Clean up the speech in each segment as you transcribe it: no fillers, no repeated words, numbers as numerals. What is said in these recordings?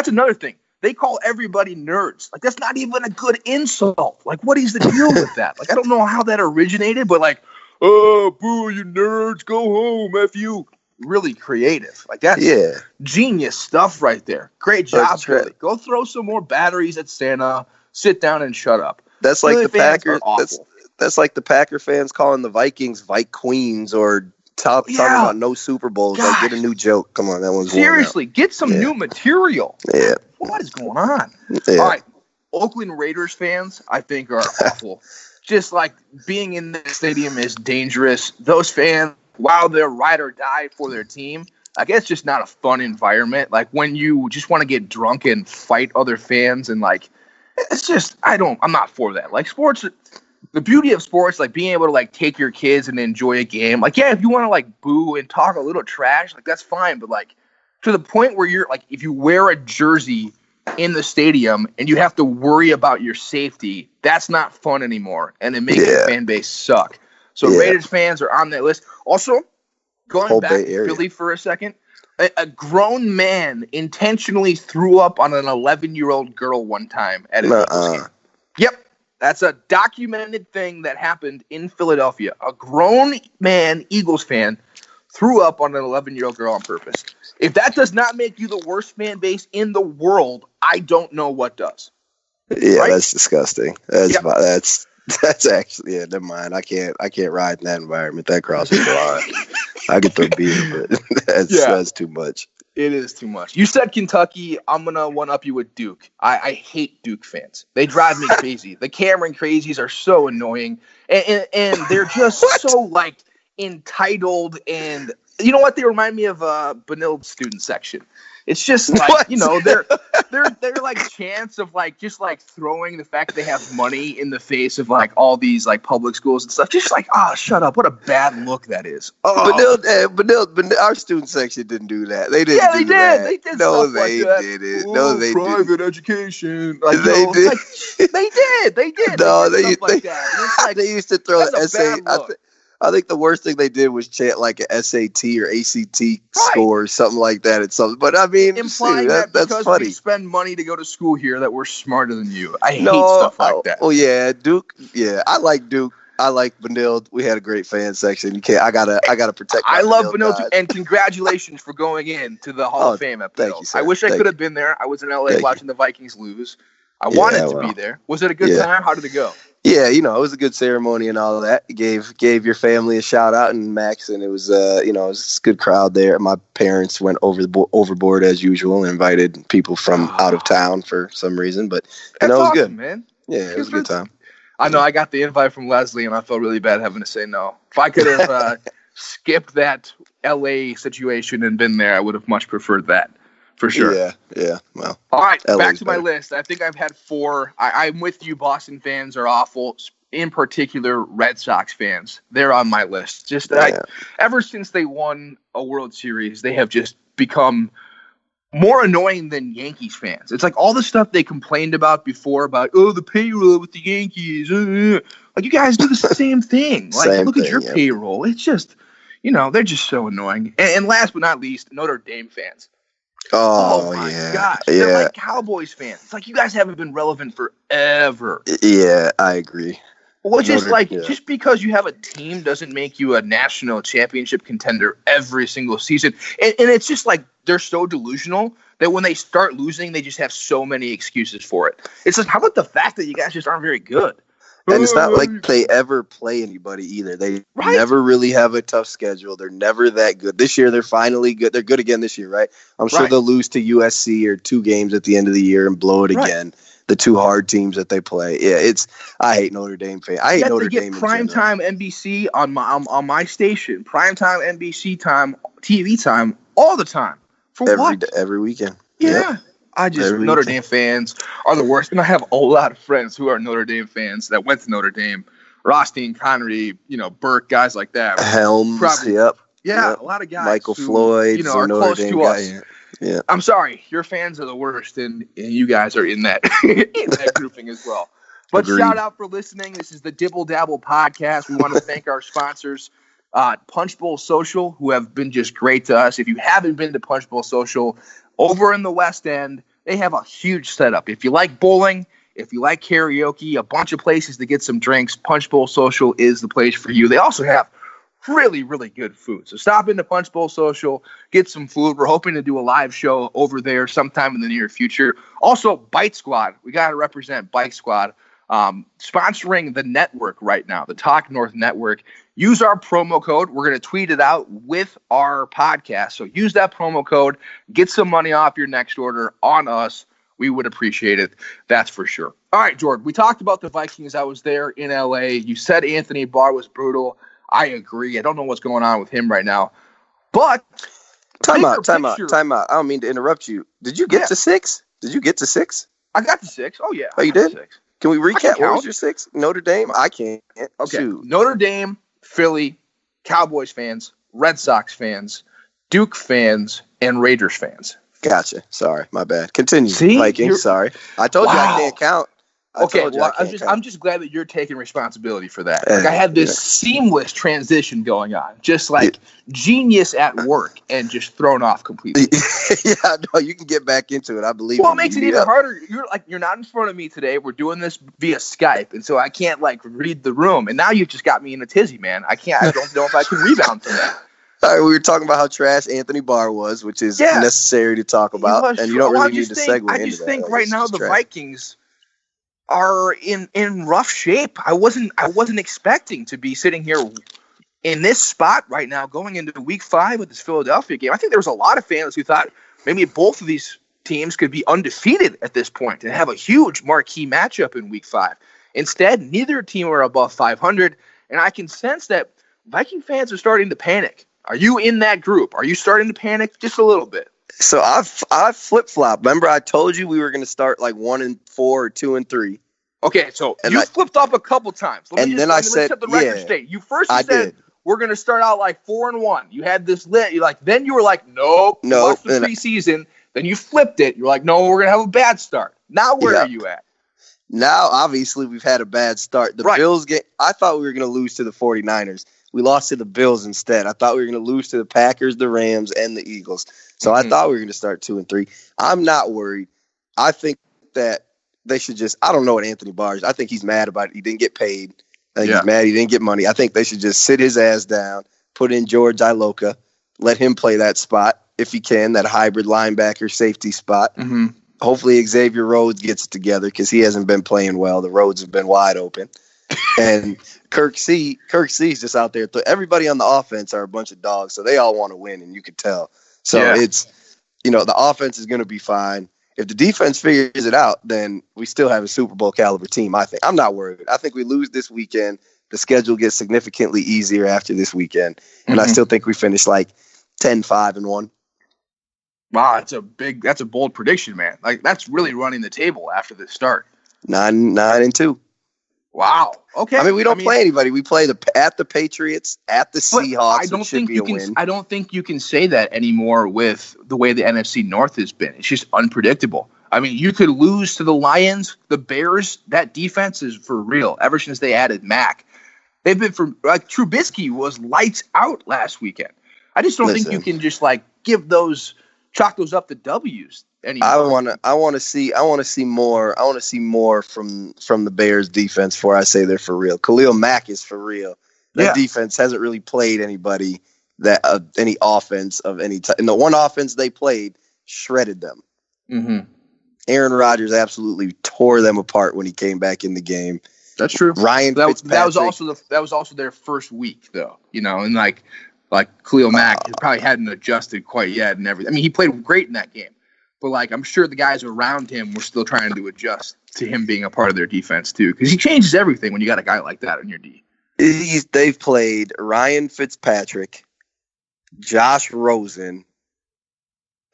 That's another thing. They call everybody nerds. Like, that's not even a good insult. Like, what is the deal with that? Like, I don't know how that originated, but like, oh, boo, you nerds, go home, F you. Really creative. Like, that's genius stuff right there. Great job, Billy. Go throw some more batteries at Santa. Sit down and shut up. That's like the Packers. That's like the Packer fans calling the Vikings Vike Queens or talking about no Super Bowls. Like, get a new joke. Come on, that one's seriously. Get some new material. Yeah. What is going on? Yeah. All right. Oakland Raiders fans, I think, are awful. Just like being in the stadium is dangerous. Those fans, while they're ride or die for their team, I guess it's just not a fun environment. Like when you just want to get drunk and fight other fans and like, it's just, I'm not for that. Like sports, the beauty of sports, like being able to like take your kids and enjoy a game. Like, yeah, if you want to like boo and talk a little trash, like that's fine. But like to the point where you're like, if you wear a jersey in the stadium and you have to worry about your safety, that's not fun anymore. And it makes the fan base suck. So Raiders fans are on that list. Also, going back to Philly for a second, a grown man intentionally threw up on an 11-year-old girl one time at an Eagles game. Yep. That's a documented thing that happened in Philadelphia. A grown man, Eagles fan, threw up on an 11-year-old girl on purpose. If that does not make you the worst fan base in the world, I don't know what does. Yeah, right? That's disgusting. That's actually never mind. I can't ride in that environment. That crosses the line. I could throw beer, but that's too much. It is too much. You said Kentucky. I'm gonna one up you with Duke. I hate Duke fans. They drive me crazy. The Cameron crazies are so annoying, and they're just so like entitled. And you know what? They remind me of Benilde's student section. It's just like they're like chants of like just like throwing the fact that they have money in the face of like all these like public schools and stuff. Just like, shut up! What a bad look that is. Benilde, our student section didn't do that. They didn't. Yeah, they do did. That. They did. No, stuff they like that. didn't. No, they didn't. Private education. Like, they did. Like, they did. They did. No, they did stuff like that. And it's like, they used to throw an essay. I think the worst thing they did was chant like an SAT or ACT score or something like that. It's something, but I mean, implying that's because funny. We spend money to go to school here that we're smarter than you. I hate stuff like that. Oh yeah, Duke. Yeah, I like Duke. I like Benilde. We had a great fan section. I gotta protect. I love Benilde too, and congratulations for going in to the Hall of Fame at Benilde. Thank you, sir. I wish I could have been there. I was in LA watching the Vikings lose. I wanted to be there. Was it a good time? How did it go? Yeah, it was a good ceremony and all of that. Gave your family a shout out and Max, and it was it was a good crowd there. My parents went overboard as usual and invited people from out of town for some reason, but it was awesome, good, man. Yeah, it was a good time. I know I got the invite from Leslie, and I felt really bad having to say no. If I could have skipped that LA situation and been there, I would have much preferred that. For sure. Yeah. Well, all right, LA's back to better. my list. I think I've had 4. I'm with you. Boston fans are awful. In particular, Red Sox fans. They're on my list. Just ever since they won a World Series, they have just become more annoying than Yankees fans. It's like all the stuff they complained about before about, the payroll with the Yankees. Like, you guys do the same thing. Like, look at your payroll. It's just, they're just so annoying. And last but not least, Notre Dame fans. Oh my gosh. They're like Cowboys fans. It's like you guys haven't been relevant forever. Yeah, I agree. Well, just because you have a team doesn't make you a national championship contender every single season. And it's just like they're so delusional that when they start losing, they just have so many excuses for it. It's like, how about the fact that you guys just aren't very good? And it's not like they ever play anybody either. They never really have a tough schedule. They're never that good. This year, they're finally good. They're good again this year, right? I'm sure they'll lose to USC or 2 games at the end of the year and blow it again. The 2 hard teams that they play. Yeah, I hate Notre Dame fans. I hate Notre Dame. They get primetime NBC on my station. Primetime NBC time, TV time, all the time. For what? Every weekend. Yeah. Yep. Notre Dame fans are the worst. And I have a lot of friends who are Notre Dame fans that went to Notre Dame. Rothstein, Connery, Burke, guys like that. Helms, a lot of guys. Michael Floyd, are Notre close Dame to guy. us. Yeah. I'm sorry, your fans are the worst, and you guys are in that grouping as well. But Agreed. Shout out for listening. This is the Dibble Dabble podcast. We want to thank our sponsors, Punch Bowl Social, who have been just great to us. If you haven't been to Punch Bowl Social, over in the West End, They have a huge setup. If you like bowling, if you like karaoke, a bunch of places to get some drinks, Punch Bowl Social is the place for you. They also have really, really good food. So stop into Punch Bowl Social, get some food. We're hoping to do a live show over there sometime in the near future. Also, Bike Squad. We got to represent Bike Squad. Sponsoring the network right now, the Talk North Network. Use our promo code. We're going to tweet it out with our podcast. So use that promo code. Get some money off your next order on us. We would appreciate it. That's for sure. All right, Jordan, we talked about the Vikings. I was there in LA. You said Anthony Barr was brutal. I agree. I don't know what's going on with him right now. But time out. I don't mean to interrupt you. Did you get to 6? Did you get to 6? I got to 6. Oh, yeah. Oh, you did? 6. Can we recap? What was your 6? Notre Dame? I can't. Okay. Shoot. Notre Dame, Philly, Cowboys fans, Red Sox fans, Duke fans, and Raiders fans. Gotcha. Sorry, my bad. Continue. See? Vikings. Sorry. I told you I can't count. I'm just glad that you're taking responsibility for that. Like I had this seamless transition going on, just like genius at work, and just thrown off completely. Yeah, no, you can get back into it. I believe. Well, it makes it even harder. You're not in front of me today. We're doing this via Skype, and so I can't read the room. And now you've just got me in a tizzy, man. I don't know if I can rebound from that. All right, we were talking about how trash Anthony Barr was, which is necessary to talk about, and you don't really need to segue into that. I just think right now the Vikings are in rough shape. I wasn't expecting to be sitting here in this spot right now going into week 5 with this Philadelphia game. I think there was a lot of fans who thought maybe both of these teams could be undefeated at this point and have a huge marquee matchup in week 5. Instead, neither team are above 500, and I can sense that Viking fans are starting to panic. Are you in that group? Are you starting to panic just a little bit? So I flip-flopped. Remember I told you we were going to start like 1-4 or 2-3. Okay, so you flipped up a couple times. Let me set the record straight. You first said we're going to start out like 4-1. You had this lit. Then you were like, nope. Watch the preseason. Then you flipped it. You're like, no, we're going to have a bad start. Now where are you at? Now, obviously, we've had a bad start. The Bills game. I thought we were going to lose to the 49ers. We lost to the Bills instead. I thought we were going to lose to the Packers, the Rams, and the Eagles. So I thought we were going to start 2-3. I'm not worried. I think that they should just – I don't know what Anthony Barr is. I think he's mad about it. He didn't get paid. I think he's mad he didn't get money. I think they should just sit his ass down, put in George Iloka, let him play that spot if he can, that hybrid linebacker safety spot. Mm-hmm. Hopefully Xavier Rhodes gets it together because he hasn't been playing well. The roads have been wide open. And Kirk C's just out there. Everybody on the offense are a bunch of dogs, so they all want to win, and you could tell. So it's, the offense is going to be fine. If the defense figures it out, then we still have a Super Bowl caliber team, I think. I'm not worried. I think we lose this weekend. The schedule gets significantly easier after this weekend, and I still think we finish like 10-5-1. Wow, that's a bold prediction, man. Like that's really running the table after the start. 9-2. Wow. Okay. I mean, we don't play anybody. We play at the Patriots, at the Seahawks. I don't think you can say that anymore with the way the NFC North has been. It's just unpredictable. I mean, you could lose to the Lions, the Bears. That defense is for real. Ever since they added Mac, they've been Trubisky was lights out last weekend. I just don't think you can just chalk those up to W's anymore. I want to see more from the Bears defense before I say they're for real. Khalil Mack is for real. That defense hasn't really played anybody that any offense of any type. And the one offense they played shredded them. Mm-hmm. Aaron Rodgers absolutely tore them apart when he came back in the game. That's true. Ryan Fitzpatrick. That was also their first week though, and like Khalil Mack probably hadn't adjusted quite yet and everything. I mean, he played great in that game, but I'm sure the guys around him were still trying to adjust to him being a part of their defense too, because he changes everything when you got a guy like that on your D. They've played Ryan Fitzpatrick, Josh Rosen,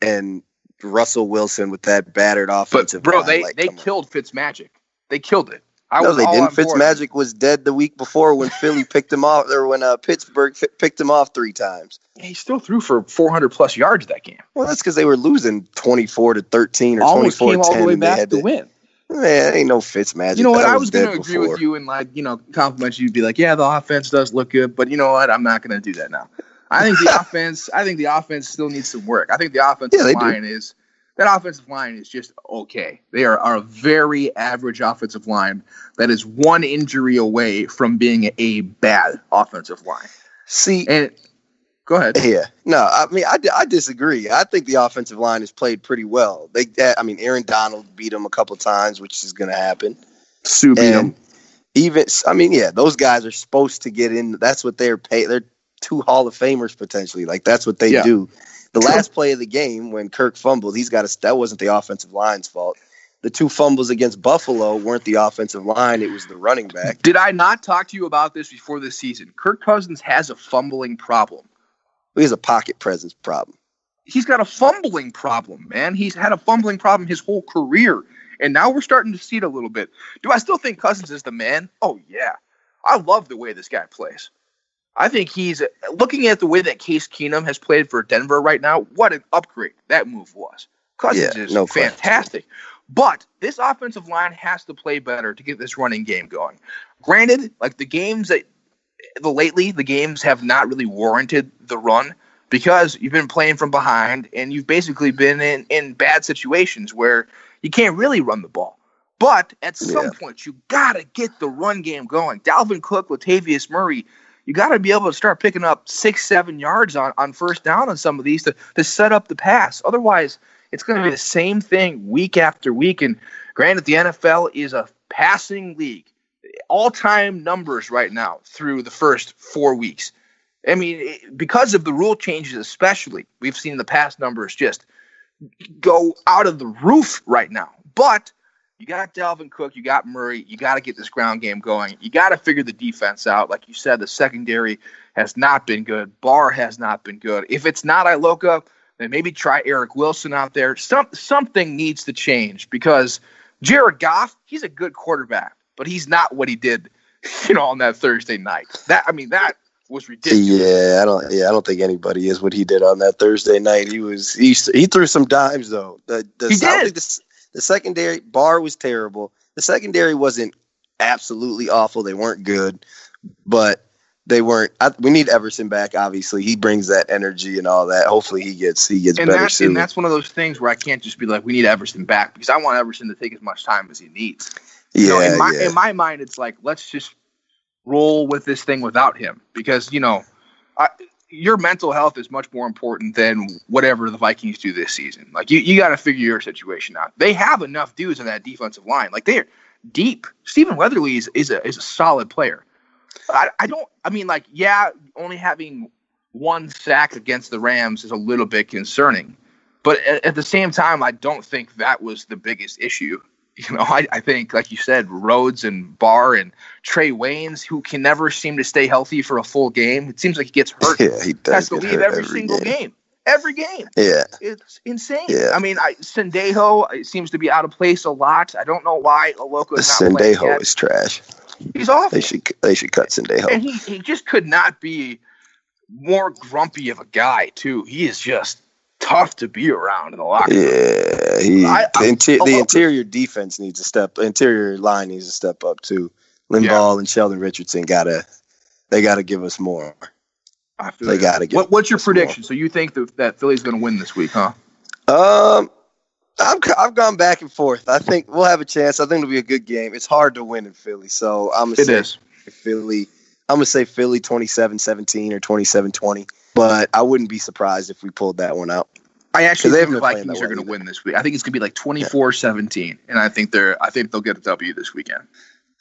and Russell Wilson with that battered offensive. But bro, they killed Fitzmagic. They killed it. No, they didn't. Fitzmagic was dead the week before when Philly picked him off, or when Pittsburgh picked him off 3 times. He still threw for 400+ yards that game. Well, that's because they were losing 24-13 or almost 24-10. Came all the way back to win. Man, ain't no Fitzmagic. You know what? I was going to agree with you and compliment you. Be like, yeah, the offense does look good, but you know what? I'm not going to do that now. I think the offense still needs some work. I think the offensive line is that offensive line is just okay. They are a very average offensive line that is one injury away from being a bad offensive line. See, and go ahead. Yeah, no, I mean, I disagree. I think the offensive line has played pretty well. Aaron Donald beat them a couple times, which is going to happen. Sue beat them. Those guys are supposed to get in. That's what they're paid. They're 2 Hall of Famers potentially. Like, that's what they do. The last play of the game when Kirk fumbled, that wasn't the offensive line's fault. The 2 fumbles against Buffalo weren't the offensive line. It was the running back. Did I not talk to you about this before this season? Kirk Cousins has a fumbling problem. He has a pocket presence problem. He's got a fumbling problem, man. He's had a fumbling problem his whole career. And now we're starting to see it a little bit. Do I still think Cousins is the man? Oh, yeah. I love the way this guy plays. I think he's looking at the way that Case Keenum has played for Denver right now. What an upgrade that move was. Cousins is fantastic. But this offensive line has to play better to get this running game going. Granted, like the games have not really warranted the run because you've been playing from behind and you've basically been in bad situations where you can't really run the ball. But at some point, you got to get the run game going. Dalvin Cook, Latavius Murray, you got to be able to start picking up 6-7 yards on first down on some of these to set up the pass. Otherwise, it's going to be the same thing week after week. And granted, the NFL is a passing league. All-time numbers right now through the first 4 weeks. I mean, because of the rule changes especially, we've seen the pass numbers just go out of the roof right now. But you got Dalvin Cook, you got Murray, you got to get this ground game going. You got to figure the defense out. Like you said, the secondary has not been good. Barr has not been good. If it's not Iloka, then maybe try Eric Wilson out there. Something needs to change because Jared Goff, he's a good quarterback, but he's not what he did, on that Thursday night. That was ridiculous. Yeah, I don't think anybody is what he did on that Thursday night. He threw some dimes though. He did. The secondary Barr was terrible. The secondary wasn't absolutely awful. They weren't good, but they weren't. We need Everson back. Obviously, he brings that energy and all that. Hopefully, he gets better soon. And that's one of those things where I can't just be like, we need Everson back because I want Everson to take as much time as he needs. In my mind, it's like let's just roll with this thing without him because your mental health is much more important than whatever the Vikings do this season. Like you got to figure your situation out. They have enough dudes on that defensive line. Like they're deep. Stephen Weatherly is a solid player. Only having 1 sack against the Rams is a little bit concerning. But at the same time, I don't think that was the biggest issue. I think, like you said, Rhodes and Barr and Trey Waynes, who can never seem to stay healthy for a full game. It seems like he gets hurt. Yeah, he does. Has to leave every single game. Every game. Yeah. It's insane. Yeah. I mean, Sendejo seems to be out of place a lot. I don't know why Aloka is not playing yet. Sendejo is trash. He's awful. They should cut Sendejo. And he just could not be more grumpy of a guy, too. He is just tough to be around in the locker room. Yeah, the interior defense needs to step. Interior line needs to step up too. Limbaugh and Sheldon Richardson they gotta give us more. They gotta give. What's your prediction? More. So you think that Philly's going to win this week, huh? I've gone back and forth. I think we'll have a chance. I think it'll be a good game. It's hard to win in Philly, so I'm gonna say Philly. I'm gonna say Philly 27-17 or 27-20. But I wouldn't be surprised if we pulled that one out. I actually think the Vikings are going to win this week. I think it's going to be like 24-17, and I think they'll get a W this weekend.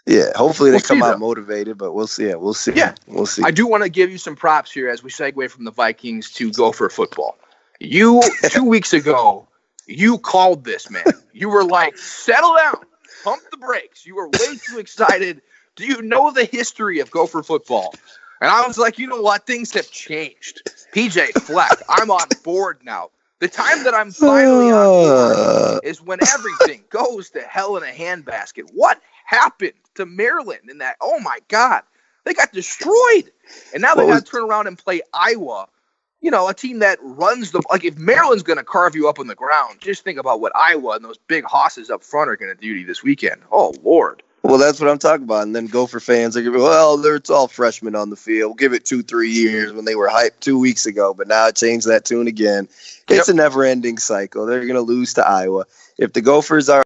Yeah, hopefully they come out motivated, but we'll see. Yeah, we'll see. Yeah, we'll see. I do want to give you some props here as we segue from the Vikings to Gopher football. You 2 weeks ago, you called this, man. You were like, settle down, pump the brakes. You were way too excited. Do you know the history of Gopher football? And I was like, you know what? Things have changed. PJ Fleck, I'm on board now. The time that I'm finally on board is when everything goes to hell in a handbasket. What happened to Maryland in that? Oh, my God. They got destroyed. And now they got to turn around and play Iowa. A team that runs like if Maryland's going to carve you up on the ground, just think about what Iowa and those big hosses up front are going to do to you this weekend. Oh, Lord. Well, that's what I'm talking about. And then Gopher fans are going to be, well, it's all freshmen on the field. We'll give it 2-3 years when they were hyped 2 weeks ago. But now it changed that tune again. It's a never-ending cycle. They're going to lose to Iowa. If the Gophers are